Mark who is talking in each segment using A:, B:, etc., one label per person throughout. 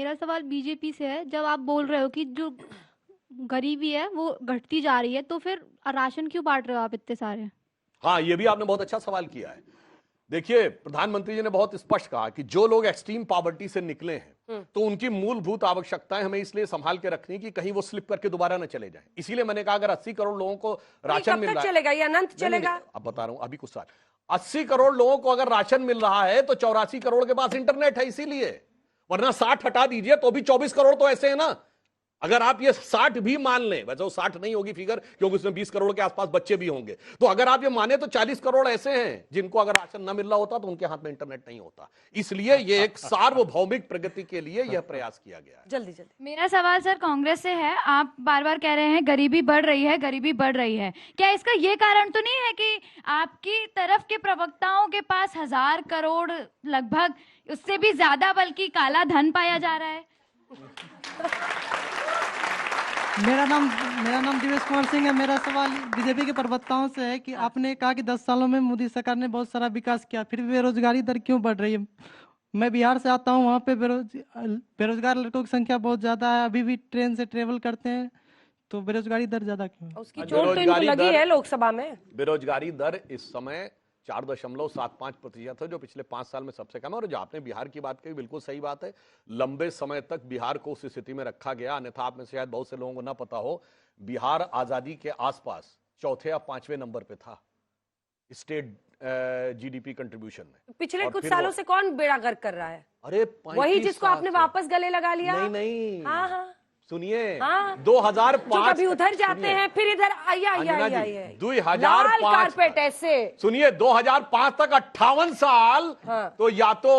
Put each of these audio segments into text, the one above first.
A: मेरा सवाल बीजेपी से है। जब आप बोल रहे हो कि जो गरीबी है वो घटती जा रही है, तो फिर राशन क्यों बांट रहे हो आप इतने सारे?
B: हाँ, ये भी आपने बहुत अच्छा सवाल किया है। देखिए, प्रधानमंत्री जी ने बहुत स्पष्ट कहा कि जो लोग एक्सट्रीम पॉवर्टी से निकले हैं तो उनकी मूलभूत आवश्यकताएं हमें इसलिए संभाल के रखनी कि कहीं वो स्लिप करके दोबारा न चले जाएं। इसीलिए मैंने कहा अगर 80 करोड़ लोगों को राशन मिल रहा है,
C: चलेगा, ये अनंत चलेगा?
B: अब बता रहा हूं, अभी कुछ साल 80 करोड़ लोगों को अगर राशन मिल रहा है तो 84 करोड़ के पास इंटरनेट है, इसीलिए। वरना 60 हटा दीजिए तो भी 24 करोड़ तो ऐसे है ना। अगर आप ये 60 भी मान लें, वैसे वो 60 नहीं होगी फिगर क्योंकि उसमें 20 करोड़ के आसपास बच्चे भी होंगे, तो अगर आप ये माने तो 40 करोड़ ऐसे हैं जिनको अगर राशन न मिल रहा होता तो उनके हाथ में इंटरनेट नहीं होता। इसलिए ये एक सार्वभौमिक प्रगति के लिए यह प्रयास किया गया है।
C: जल्दी जल्दी।
D: मेरा सवाल सर कांग्रेस से है। आप बार बार कह रहे हैं गरीबी बढ़ रही है, गरीबी बढ़ रही है। क्या इसका ये कारण तो नहीं है कि आपकी तरफ के प्रवक्ताओं के पास 1000 करोड़ लगभग, उससे भी ज्यादा बल्कि काला धन पाया जा रहा है?
E: मेरा नाम दिवेश कुमार सिंह है। मेरा सवाल बीजेपी के प्रवक्ताओं से है कि आपने कहा कि 10 सालों में मोदी सरकार ने बहुत सारा विकास किया, फिर भी बेरोजगारी दर क्यों बढ़ रही है? मैं बिहार से आता हूँ, वहाँ पे बेरोजगार लड़कों की संख्या बहुत ज्यादा है, अभी भी ट्रेन से ट्रेवल करते हैं, तो बेरोजगारी दर ज्यादा क्यों है?
C: उसकी चोट तो इनको लगी है लोकसभा में।
B: बेरोजगारी दर इस समय 4.75% है, जो पिछले 5 साल में सबसे कम है। और जो आपने बिहार की बात कही, बिल्कुल सही बात है। लंबे समय तक बिहार को उस स्थिति में रखा गया। अन्यथा आप में से शायद बहुत से लोगों को ना पता हो, बिहार आजादी के आसपास चौथे या 5वें नंबर पे था स्टेट जीडीपी कंट्रीब्यूशन में।
C: पिछले कुछ सालों से कौन बेड़ा गर्क कर रहा है?
B: अरे
C: वही जिसको आपने वापस गले लगा लिया।
B: नहीं।
C: हाँ हाँ
B: सुनिए,
C: हाँ।
B: 2005
C: कभी उधर जाते हैं फिर इधर आइए
B: 2005
C: कारपेट ऐसे।
B: सुनिए, 2005 तक 58 साल तो या तो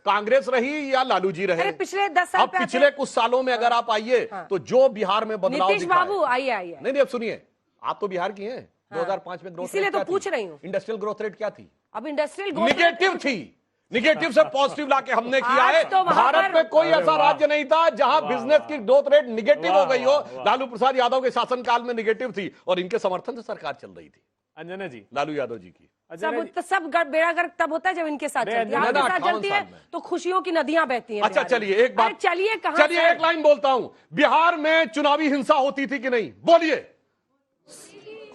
B: कांग्रेस रही या लालू जी रहे।
C: अरे पिछले 10 साल
B: अब पिछले कुछ सालों में अगर आप आइए तो जो बिहार में बदलाव
C: नीतीश बाबू आइए।
B: नहीं, अब सुनिए, आप तो बिहार की हैं। 2005 में ग्रोथ
C: इसीलिए तो पूछ रही हूँ।
B: इंडस्ट्रियल ग्रोथ रेट क्या थी?
C: अब इंडस्ट्रियल ग्रोथ
B: निगेटिव थी। निगेटिव से पॉजिटिव लाके हमने किया है।
C: तो
B: भारत में कोई ऐसा राज्य नहीं था जहां बिजनेस की ग्रोथ रेट निगेटिव हो गई हो। लालू प्रसाद यादव के शासनकाल में निगेटिव थी और इनके समर्थन से सरकार चल रही थी।
F: अंजना जी,
B: लालू यादव जी की
C: सब बेड़ा गर्क तब होता है जब इनके साथ चलती है। आपके साथ चलती है तो खुशियों की नदियां बहती हैं।
B: अच्छा, चलिए एक बात,
C: चलिए
B: एक लाइन बोलता हूं। बिहार में चुनावी हिंसा होती थी कि नहीं? बोलिए।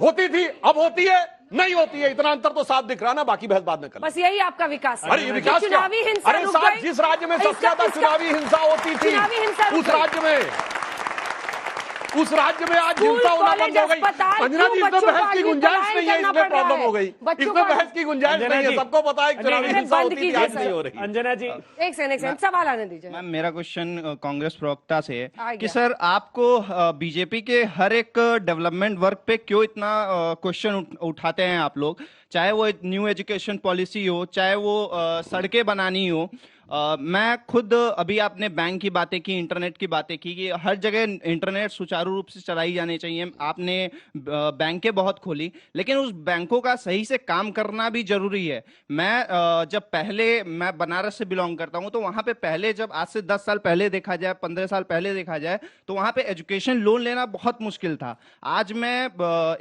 B: होती थी, अब होती है, नहीं होती है। इतना अंतर तो साफ दिख रहा ना, बाकी बहस बाद में कर।
C: बस यही आपका विकास है।
B: अरे विकास
C: चुनावी हिंसा।
B: अरे साहब, जिस राज्य में सबसे ज्यादा चुनावी हिंसा होती थी उस राज्य में आज हिंसा होना बंद हो गई। अंजना जी, इसमें बहस की गुंजाइश नहीं है, इसमें प्रॉब्लम हो गई। इसमें बहस की गुंजाइश नहीं है। सबको पता है चुनावी हिंसा होती थी, आज नहीं हो रही।
F: अंजना जी,
C: एक सेकंड सवाल आने दीजिए।
G: मैम, मेरा क्वेश्चन कांग्रेस प्रवक्ता से है कि सर, आपको बीजेपी के हर एक डेवलपमेंट वर्क पे क्यों इतना क्वेश्चन उठाते हैं आप लोग? चाहे वो न्यू एजुकेशन पॉलिसी हो, चाहे वो सड़कें बनानी हो। मैं खुद, अभी आपने बैंक की बातें की, इंटरनेट की बातें की कि हर जगह इंटरनेट सुचारू रूप से चलाई जानी चाहिए। आपने बैंकें बहुत खोली, लेकिन उस बैंकों का सही से काम करना भी जरूरी है। मैं बनारस से बिलोंग करता हूं, तो वहां पे पहले, जब आज से 10 साल पहले देखा जाए, 15 साल पहले देखा जाए, तो वहां पे एजुकेशन लोन लेना बहुत मुश्किल था। आज मैं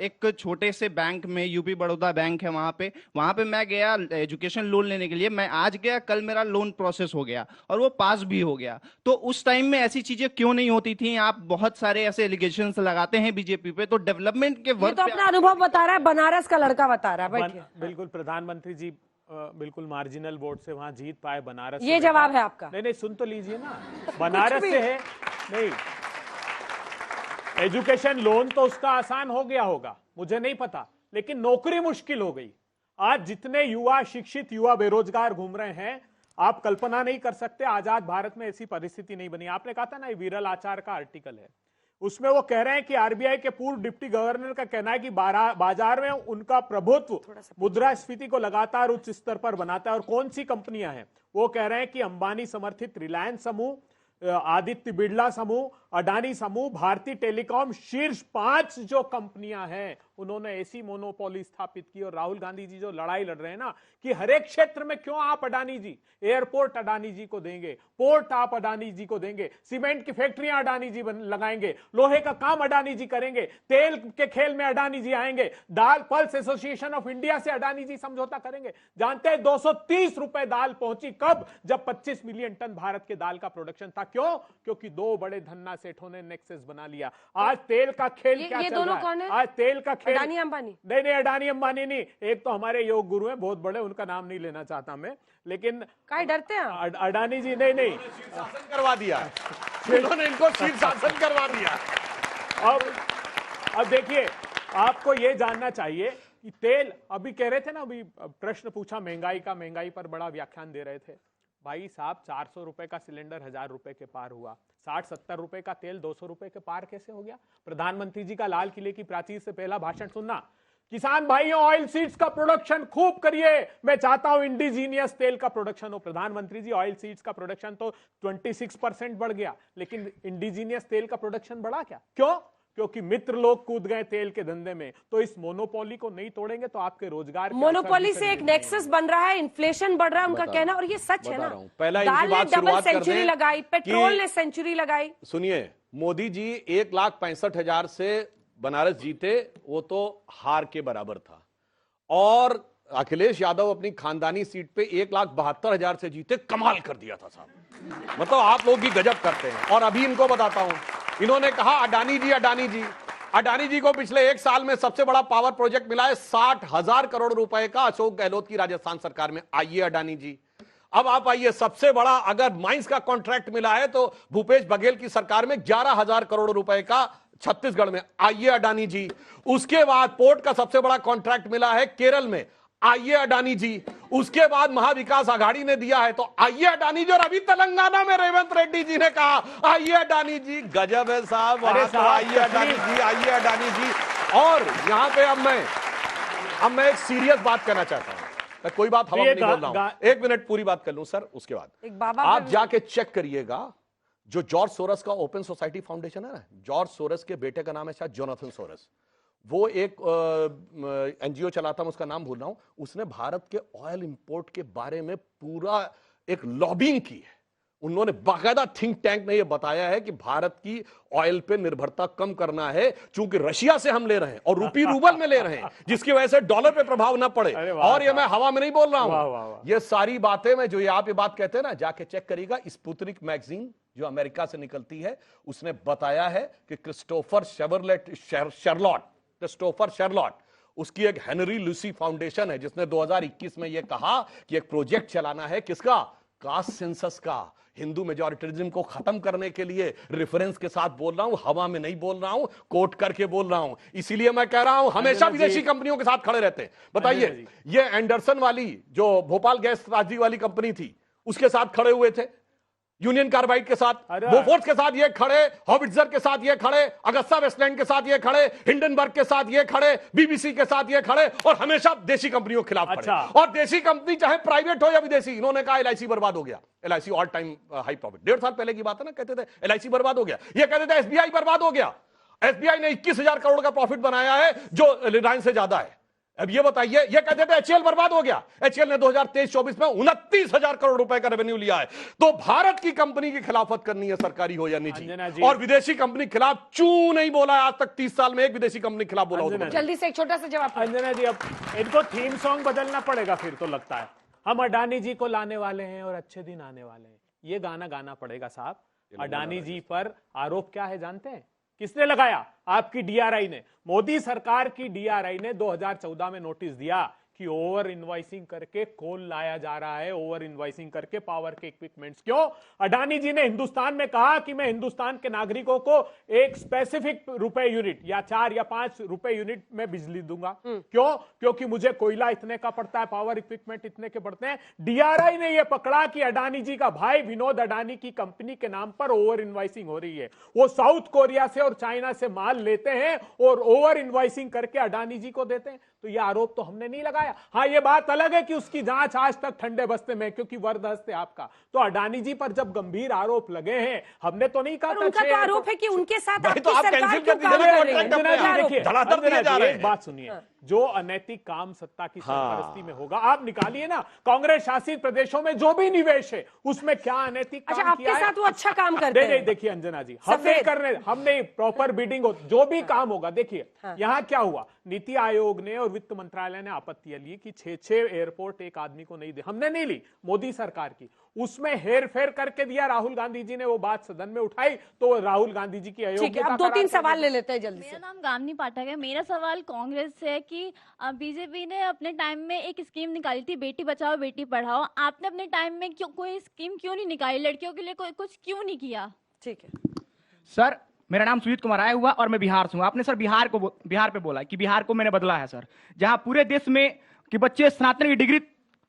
G: एक छोटे से बैंक में, यूपी बड़ौदा बैंक है, वहां पे मैं गया एजुकेशन लोन लेने के लिए। मैं आज गया, कल मेरा लोन प्रोसेस हो गया और वो पास भी हो गया। तो उस टाइम में ऐसी चीजें क्यों नहीं होती थी? आप बहुत सारे ऐसे एलिगेशंस लगाते हैं बीजेपी पे, तो डेवलपमेंट के वर्क
C: तो अपना अनुभव बता रहा है, बनारस का लड़का बता रहा है।
F: बिल्कुल, प्रधानमंत्री जी बिल्कुल मार्जिनल वोट से वहां जीत पाए बनारस।
C: ये जवाब है आपका?
F: नहीं, सुन तो लीजिए ना। बनारस से है। नहीं, एजुकेशन लोन तो उसका आसान हो गया होगा, मुझे नहीं पता, लेकिन नौकरी मुश्किल हो गई। आज जितने युवा, शिक्षित युवा बेरोजगार घूम रहे हैं, आप कल्पना नहीं कर सकते। आजाद भारत में ऐसी परिस्थिति नहीं बनी। आपने कहा था ना, ये विरल आचार का आर्टिकल है, उसमें वो कह रहे हैं कि आरबीआई के पूर्व डिप्टी गवर्नर का कहना है कि बाजार में उनका प्रभुत्व मुद्रास्फीति को लगातार उच्च स्तर पर बनाता है। और कौन सी कंपनियां हैं? वो कह रहे हैं कि अंबानी समर्थित रिलायंस समूह, आदित्य बिड़ला समूह अडानी समूह भारतीय टेलीकॉम शीर्ष 5 जो कंपनियां हैं उन्होंने ऐसी मोनोपोली स्थापित की। और राहुल गांधी जी जो लड़ाई लड़ रहे हैं ना कि हर एक क्षेत्र में क्यों आप अडानी जी, एयरपोर्ट अडानी जी को देंगे, पोर्ट आप अडानी जी को देंगे, सीमेंट की फैक्ट्रियां अडानी जी लगाएंगे, लोहे का काम अडानी जी करेंगे, तेल के खेल में अडानी जी आएंगे, दाल पल्स एसोसिएशन ऑफ इंडिया से अडानी जी समझौता करेंगे। जानते हैं 230 रुपए दाल पहुंची कब? जब 25 मिलियन टन भारत के दाल का प्रोडक्शन था। क्यों? क्योंकि दो बड़े धन्ना सेठों ने नेक्सस बना लिया। आज तेल का खेल क्या चल रहा है?
C: कौन है?
F: आज तेल का खेल
C: अडानी अंबानी?
F: नहीं, अडानी अंबानी नहीं, एक तो हमारे योग गुरु हैं बहुत बड़े, उनका नाम नहीं लेना चाहता मैं, लेकिन
C: काय डरते हैं
F: अडानी जी नहीं
B: शासन करवा दिया, इन्होंने इनको शीर्षासन करवा दिया।
F: अब देखिए, आपको यह जानना चाहिए कि तेल, अभी कह रहे थे ना, अभी प्रश्न पूछा महंगाई पर बड़ा व्याख्यान दे रहे थे भाई साहब। 400 रुपए का सिलेंडर 1000 रुपए के पार हुआ, 60-70 रुपए का तेल 200 रुपए के पार कैसे हो गया? प्रधानमंत्री जी का लाल किले की प्राचीर से पहला भाषण सुनना, किसान भाइयों ऑयल सीड्स का प्रोडक्शन खूब करिए, मैं चाहता हूं इंडिजीनियस तेल का प्रोडक्शन हो। प्रधानमंत्री जी, ऑयल सीड्स का प्रोडक्शन तो 26% बढ़ गया, लेकिन इंडिजीनियस तेल का प्रोडक्शन बढ़ा क्या? क्यों? क्योंकि मित्र लोग कूद गए तेल के धंधे में। तो इस मोनोपोली को नहीं तोड़ेंगे तो आपके रोजगार,
C: मोनोपोली से एक नेक्सस बन रहा है, इन्फ्लेशन बढ़ रहा है उनका कहना, और ये सच है ना।
B: पहला
C: दाल ने डबल सेंचुरी लगाई, पेट्रोल
B: कि
C: ने सेंचुरी लगाई।
B: सुनिए, मोदी जी 1,65,000 से बनारस जीते, वो तो हार के बराबर था। और अखिलेश यादव अपनी खानदानी सीट पे 1,72,000 से जीते, कमाल कर दिया था साहब। मतलब आप लोग भी गजब करते हैं। और अभी इनको बताता हूं, इन्होंने कहा अडानी जी को पिछले 1 साल में सबसे बड़ा पावर प्रोजेक्ट मिला है 60,000 करोड़ रुपए का, अशोक गहलोत की राजस्थान सरकार में। आइए अडानी जी, अब आप आइए, सबसे बड़ा अगर माइंस का कॉन्ट्रैक्ट मिला है तो भूपेश बघेल की सरकार में 11,000 करोड़ रुपए का छत्तीसगढ़ में। आइए अडानी जी। उसके बाद पोर्ट का सबसे बड़ा कॉन्ट्रैक्ट मिला है केरल में। आइए अडानी जी। उसके बाद महाविकास आघाड़ी ने दिया है, तो आइए अडानी जी। और अभी तेलंगाना में रेवंत रेड्डी जी ने कहा आइए अडानी जी। गजब है साहब, वहां तो आइए अडानी जी, आइए अडानी जी। और यहां पे अब मैं एक सीरियस बात कहना चाहता हूं, मैं कोई बात हवा में नहीं बोल रहा हूं। 1 मिनट पूरी बात कर लूं सर, उसके बाद आप जाके चेक करिएगा। जो जॉर्ज सोरस का ओपन सोसाइटी फाउंडेशन है ना, जॉर्ज सोरस के बेटे का नाम है शायद जोनाथन सोरस, वो एक एनजीओ चलाता, मैं उसका नाम भूल रहा हूं। उसने भारत के ऑयल इंपोर्ट के बारे में पूरा एक लॉबिंग की है। उन्होंने बाकायदा थिंक टैंक ने यह बताया है कि भारत की ऑयल पे निर्भरता कम करना है, चूंकि रशिया से हम ले रहे हैं और रूपी रूबल में ले रहे हैं, जिसकी वजह से डॉलर पे प्रभाव ना पड़े। और ये मैं हवा में नहीं बोल रहा हूं, ये सारी बातें मैं जो ये आप ये बात कहते हैं ना, जाके चेक करिएगा। स्पुतनिक मैगजीन जो अमेरिका से निकलती है, उसने बताया है कि क्रिस्टोफर शेरलॉट, उसकी एक हेनरी लूसी फाउंडेशन है, जिसने 2021 में यह कहा कि एक प्रोजेक्ट चलाना है, किसका? कास्ट सेंसस का। हिंदू मेजॉरिटरिज्म को खत्म करने के लिए रेफरेंस के साथ बोल रहा हूं, हवा में नहीं बोल रहा हूं, कोट करके बोल रहा हूं। इसीलिए मैं कह रहा हूं हमेशा विदेशी कंपनियों के साथ खड़े रहते हैं। बताइए, ये एंडरसन वाली जो भोपाल गैस त्रासदी वाली कंपनी थी, उसके साथ खड़े हुए थे, यूनियन कार्बाइड के साथ, बोफोर्स के साथ ये खड़े, हॉविट्जर के साथ ये खड़े, अगस्ता वेस्टलैंड के साथ ये खड़े, हिंडनबर्ग के साथ ये खड़े, बीबीसी के साथ ये खड़े, और हमेशा देशी कंपनियों के खिलाफ खड़े। और देशी कंपनी चाहे प्राइवेट हो या विदेशी, इन्होंने कहा एलआईसी बर्बाद हो गया, LIC all time high profit. 1.5 साल पहले की बात है ना, कहते थे एलआईसी बर्बाद हो गया, ये कहते थे एसबीआई बर्बाद हो गया। एसबीआई ने 21,000 करोड़ का प्रॉफिट बनाया है, जो रिलायंस से ज्यादा है। अब ये बताइए, ये कहते थे एचएल बर्बाद हो गया, एचएल ने 2023-24 में 29,000 करोड़ रुपए का रेवेन्यू लिया है। तो भारत की कंपनी की खिलाफत करनी है, सरकारी हो या निजी, और विदेशी कंपनी खिलाफ चू नहीं बोला आज तक। 30 साल में एक विदेशी कंपनी खिलाफ बोला हो।
C: जल्दी से एक छोटा सा जवाब।
F: अंजना जी, अब इनको थीम सॉन्ग बदलना पड़ेगा फिर तो लगता है। हम अडानी जी को लाने वाले हैं और अच्छे दिन आने वाले हैं, ये गाना गाना पड़ेगा साहब। अडानी जी पर आरोप क्या है जानते हैं? किसने लगाया? आपकी डीआरआई ने। मोदी सरकार की डीआरआई ने 2014 में नोटिस दिया कि ओवर इनवॉइसिंग करके कोल लाया जा रहा है, ओवर इनवॉइसिंग करके पावर के इक्विपमेंट्स। क्यों? अडानी जी ने हिंदुस्तान में कहा कि मैं हिंदुस्तान के नागरिकों को एक स्पेसिफिक रुपए यूनिट या 4 या 5 रुपए यूनिट में बिजली दूंगा। क्यों? क्योंकि मुझे कोयला इतने का पड़ता है, पावर इक्विपमेंट इतने के पड़ते हैं। डीआरआई ने यह पकड़ा कि अडानी जी का भाई विनोद अडानी की कंपनी के नाम पर ओवर इनवॉइसिंग हो रही है। वो साउथ कोरिया से और चाइना से माल लेते हैं और ओवर इनवॉइसिंग करके अडानी जी को देते हैं। तो यह आरोप तो हमने नहीं लगाया, पाया। हाँ, ये बात अलग है कि उसकी जांच आज तक ठंडे बस्ते में, क्योंकि वरदहस्त है आपका। तो अडानी जी पर जब गंभीर आरोप लगे हैं, हमने तो नहीं कहा था।
C: उनका तो आरोप है कि उनके साथ आपकी
B: तो आप
C: सरकार
B: कैंसिल
C: क्यों
B: कर
C: काम
B: दीजिए,
C: कर रही है?
B: कॉन्ट्रैक्ट अपने
F: देखिए,
B: धड़ाधड़ दिए जा रहे
F: एक
B: हैं।
F: बात सुनिए, जो अनैतिक काम सत्ता की सरपरस्ती में होगा, आप निकालिए ना कांग्रेस शासित प्रदेशों में जो भी निवेश है उसमें क्या अनैतिक
C: अच्छा,
F: काम
C: आपके
F: किया है?
C: साथ वो अच्छा काम करते
F: नहीं,
C: हैं।
F: नहीं, देखिए अंजना जी, हमने प्रॉपर बिडिंग जो भी काम होगा, देखिए यहाँ क्या हुआ, नीति आयोग ने और वित्त मंत्रालय ने आपत्तियां ली कि 6 एयरपोर्ट एक आदमी को नहीं दे। हमने नहीं ली, मोदी सरकार की, उसमें हेर फेर करके दिया। राहुल गांधी जी ने वो बात सदन में उठाई, तो राहुल गांधी जी की अयोग्यता।
C: अब 2-3 सवाल ले लेते हैं जल्दी से।
H: मेरा नाम गामिनी पाठक है। मेरा सवाल कांग्रेस से है कि बीजेपी ने अपने टाइम में एक स्कीम निकाली थी, बेटी बचाओ बेटी पढ़ाओ। आपने अपने टाइम में कोई स्कीम क्यों नहीं निकाली? लड़कियों के लिए कोई कुछ क्यों नहीं किया?
C: ठीक है
I: सर, मेरा नाम सुजीत कुमार आया हुआ और मैं बिहार से हूँ। आपने सर बिहार पे बोला कि बिहार को मैंने बदला है सर, जहां पूरे देश में कि बच्चे स्नातक की डिग्री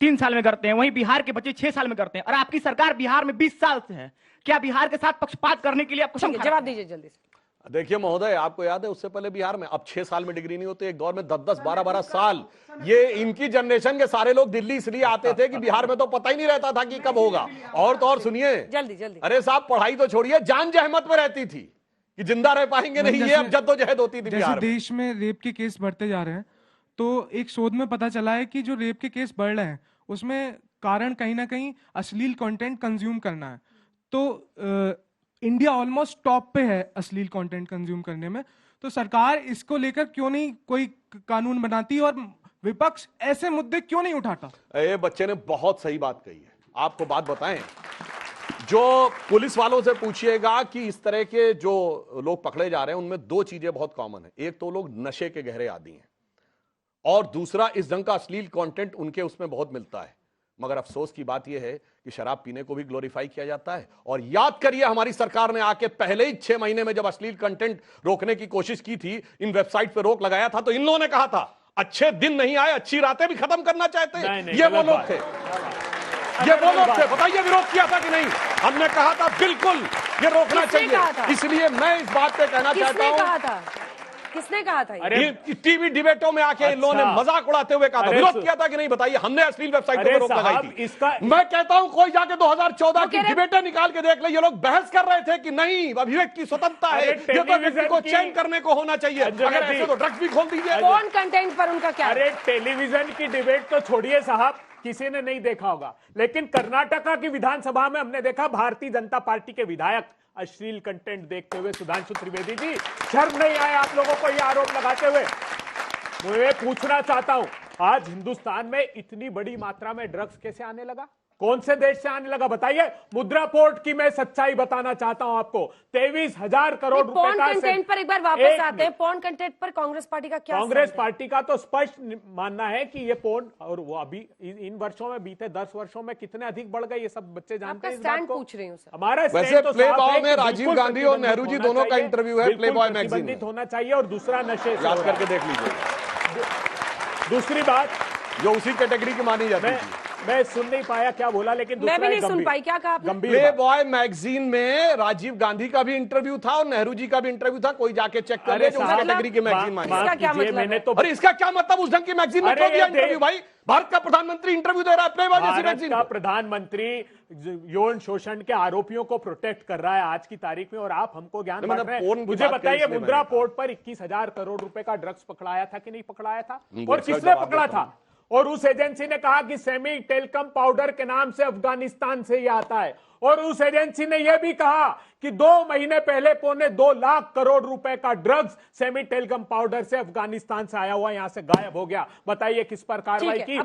I: 3 साल में करते हैं, वहीं बिहार के बच्चे 6 साल में करते हैं। और आपकी सरकार बिहार में 20 साल से है। क्या बिहार के साथ पक्षपात करने के लिए आप
C: जवाब दीजिए जल्दी से।
B: देखिए महोदय, आपको याद है उससे पहले बिहार में, अब 6 साल में डिग्री नहीं होती, एक दौर में 10-10, 12-12 साल। ये इनकी जनरेशन के सारे लोग दिल्ली इसलिए आते थे कि बिहार में तो पता ही नहीं रहता था कि कब होगा। और तो और सुनिए,
C: जल्दी जल्दी।
B: अरे साहब, पढ़ाई तो छोड़िए, जान जहमत में रहती थी कि जिंदा रह पाएंगे नहीं, ये अब जद्दोजहद होती थी बिहार में।
J: देश में रेप के केस बढ़ते जा रहे हैं, तो एक शोध में पता चला है कि जो रेप के केस बढ़ रहे हैं उसमें कारण कहीं ना कहीं अश्लील कंटेंट कंज्यूम करना है। तो इंडिया ऑलमोस्ट टॉप पे है अश्लील कंटेंट कंज्यूम करने में। तो सरकार इसको लेकर क्यों नहीं कोई कानून बनाती और विपक्ष ऐसे मुद्दे क्यों नहीं उठाता?
B: ये बच्चे ने बहुत सही बात कही है। आपको बात बताएं, जो पुलिस वालों से पूछिएगा कि इस तरह के जो लोग पकड़े जा रहे हैं उनमें 2 चीजें बहुत कॉमन है। एक तो लोग नशे के गहरे आदी हैं, और दूसरा इस ढंग का अश्लील कंटेंट उनके उसमें बहुत मिलता है। मगर अफसोस की बात यह है कि शराब पीने को भी ग्लोरीफाई किया जाता है। और याद करिए, हमारी सरकार ने आके पहले ही 6 महीने में जब अश्लील कंटेंट रोकने की कोशिश की थी, इन वेबसाइट पर रोक लगाया था, तो इन लोगों ने कहा था अच्छे दिन नहीं आए, अच्छी रातें भी खत्म करना चाहते हैं। ये वो लोग थे, ये वो लोग थे। बताइए विरोध किया था कि नहीं? हमने कहा था बिल्कुल ये रोकना चाहिए। इसलिए मैं इस बात पे कहना चाहता हूं,
C: किसने कहा था?
B: ये टीवी डिबेटों में आके इन लोगों ने मजाक उड़ाते हुए कहा था। विरोध किया था कि नहीं? बताइए। हमने अश्लील वेबसाइटों पर रोक लगाई थी। मैं कहता हूं कोई जाके 2014 की डिबेटें निकाल के देख ले, ये लोग बहस कर रहे थे कि नहीं, अभिव्यक्ति की स्वतंत्रता है, ये तो व्यक्ति को चयन करने को होना चाहिए। अगर ऐसे तो ड्रग्स भी खोल दीजिए।
C: कौन कंटेंट पर उनका क्या?
F: अरे टेलीविजन की डिबेट तो छोड़िए साहब, किसी ने नहीं देखा होगा, लेकिन कर्नाटका की विधानसभा में हमने देखा भारतीय जनता पार्टी के विधायक अश्लील कंटेंट देखते हुए। सुधांशु त्रिवेदी जी, शर्म नहीं आया आप लोगों को ये आरोप लगाते हुए? मैं पूछना चाहता हूं, आज हिंदुस्तान में इतनी बड़ी मात्रा में ड्रग्स कैसे आने लगा? कौन से देश से आने लगा? बताइए। मुद्रा पोर्ट की मैं सच्चाई बताना चाहता हूं आपको। 23,000 करोड़ रुपए का
C: कंटेंट पर एक बार वापस आते हैं। पॉर्न कंटेंट पर कांग्रेस पार्टी का क्या?
F: कांग्रेस पार्टी का तो स्पष्ट मानना है कि ये पॉर्न, और वो अभी इन वर्षों में, बीते 10 वर्षों में कितने अधिक बढ़ गए, ये सब बच्चे जानते हैं।
C: स्टैंड पूछ रही हूं सर।
F: हमारा
B: वैसे प्ले बॉय में राजीव गांधी और नेहरू जी दोनों का इंटरव्यू है प्ले बॉय मैगजीन में,
F: होना चाहिए। और दूसरा, नशे
B: याद करके देख लीजिए।
F: दूसरी बात
B: जो उसी कैटेगरी की मानी जाती है।
F: मैं सुन नहीं पाया क्या बोला, लेकिन
C: मैं भी नहीं सुन पाई। क्या कहा आपने?
B: प्ले बॉय मैगजीन में राजीव गांधी का भी इंटरव्यू था और नेहरू जी का भी इंटरव्यू था। कोई जाके चेक कर ले, जो उस कैटेगरी की मैगजीन मानी।
C: इसका क्या मतलब?
F: मैंने तो,
B: अरे इसका क्या मतलब? उस ढंग की मैगजीन में क्यों दिया इंटरव्यू भाई? भारत का प्रधानमंत्री इंटरव्यू दे रहा है प्ले बॉय जैसी मैगजीन
F: का प्रधानमंत्री यौन शोषण के आरोपियों को प्रोटेक्ट कर रहा है आज की तारीख में, और आप हमको ज्ञान बांट रहे हैं। मुझे बताइए, मुद्रा पोर्ट पर 21,000 करोड़ रुपए का ड्रग्स पकड़ाया था कि नहीं पकड़ाया था? और किसने पकड़ा था? और उस एजेंसी ने कहा कि सेमी टेलकम पाउडर के नाम से अफगानिस्तान से ही आता है। और उस एजेंसी ने यह भी कहा कि 2 महीने पहले 2.25 लाख करोड़ रुपए का ड्रग्स सेमी टेलकम पाउडर से अफगानिस्तान से आया हुआ यहां से गायब हो गया। बताइए किस पर कार्रवाई की?